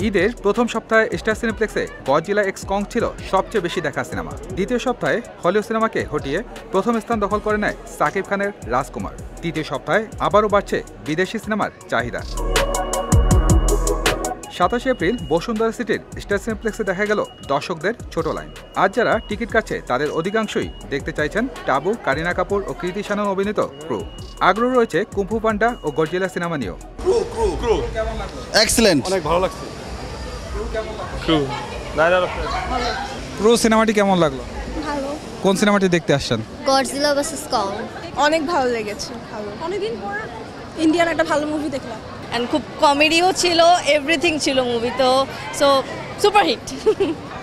ঈদের প্রথম সপ্তাহে স্টার সিনেপ্লেক্সে গডজিলা এক্স কং ছিল সবচেয়ে বেশি দেখা সিনেমা। দ্বিতীয় সপ্তাহে হলিউড সিনেমাকে হটিয়ে প্রথম স্থান দখল করে নেয় সাকিব খানের রাজকুমার। তৃতীয় সপ্তাহে আবারও বাড়ছে বিদেশি সিনেমার চাহিদা। 27 এপ্রিল বসুন্ধরা সিটির স্টার সিনেপ্লেক্সে দেখা গেল দর্শকদের ছোট লাইন। আজ যারা টিকিট কাটছে তাদের অধিকাংশই দেখতে চাইছেন টাবু, কারিনা কাপুর ও কৃতি শ্যানন অভিনীত ক্রু। আগ্রহ রয়েছে কুম্ফু পান্ডা ও গডজিলা সিনেমা নিয়েও। এক্সেলেন্ট, অনেক ভালো লাগছে। ক্রু সিনেমাটি কেমন লাগলো? ভালো। কোন সিনেমাটি দেখতে আসছেন? গডজিলা ভার্সেস কং। অনেক ভালো লেগেছে। ভালো, অনেকদিন পর ইন্ডিয়ান একটা ভালো মুভি দেখলাম। অ্যান্ড খুব কমেডিও ছিল, এভরিথিং ছিল মুভি, তো সো সুপারহিট।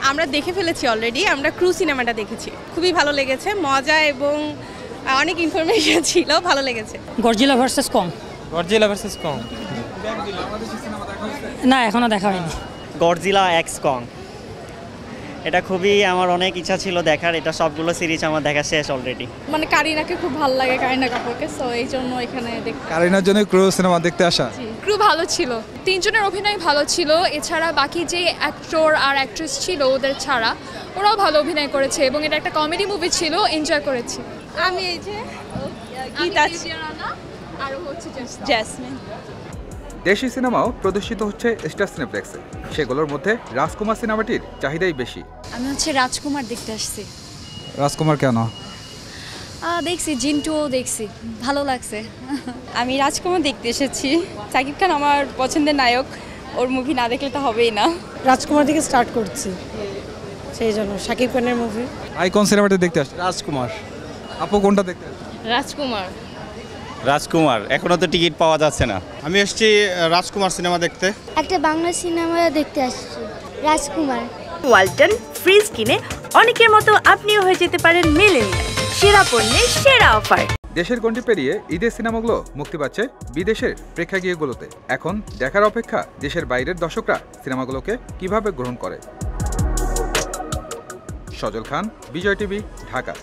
আমরা দেখে ফেলেছি অলরেডি, আমরা ক্রু সিনেমাটা দেখেছি, খুবই ভালো লেগেছে, মজা এবং অনেক ইনফরমেশন ছিল, ভালো লেগেছে। গডজিলা ভার্সেস কং। গডজিলা ভার্সেস কং না, এখনো দেখা হয়নি। গডজিলা এক্স কং, এটা খুবই আমার অনেক ইচ্ছা ছিল দেখার। এটা সবগুলো সিরিজ আমার দেখা শেষ অলরেডি। মানে কারিনাকে খুব ভালো লাগে, কারিনা কাপুরকে, সো এই জন্য এখানে কারিনার জন্য ক্রু সিনেমা দেখতে আসা। ক্রু ভালো ছিল, তিনজনের অভিনয় ভালো ছিল। এছাড়া বাকি যে অ্যাক্টর আর অ্যাক্ট্রেস ছিল ওদের ছাড়া ওরাও ভালো অভিনয় করেছে এবং এটা একটা কমেডি মুভি ছিল, এনজয় করেছি। আমি এই যে আর হচ্ছে জেসমিন। দেশি সিনেমাও প্রদর্শিত হচ্ছে স্টার সিনেপ্লেক্সে। সেগুলোর মধ্যে রাজকুমার সিনেমাটির চাহিদাই বেশি। আমি হচ্ছে রাজকুমার দেখতে আসছি। রাজকুমার কেন? দেখছি জিন্টুও দেখছি, ভালো লাগছে। আমি রাজকুমার দেখতে এসেছি। সাকিব খান আমার পছন্দের নায়ক, ওর মুভি না দেখলে তো হবেই না। রাজকুমার থেকে স্টার্ট করছি, সেই জন্য সাকিব খানের মুভি। কোন সিনেমাটি দেখতে আসছেন? রাজকুমার। আপু কোনটা দেখতে আসছেন? রাজকুমার। রাজকুমার এখনো তো টিকিট পাওয়া যাচ্ছে না। আমি এসেছি রাজকুমার সিনেমা দেখতে। একটা বাংলা সিনেমা দেখতে আসছি, রাজকুমার। ওয়ালটন ফ্রিজ কিনে অনেকের মতো আপনিও হয়ে যেতে পারেন মিলেনিয়াল। সেরা পণ্যের সেরা অফার। দেশের গণ্ডি পেরিয়ে ঈদের সিনেমাগুলো মুক্তি পাচ্ছে বিদেশের প্রেক্ষাগৃহগুলোতে। এখন দেখার অপেক্ষা দেশের বাইরের দর্শকরা সিনেমাগুলোকে কিভাবে গ্রহণ করে। সজল খান, বিজয় টিভি, ঢাকা।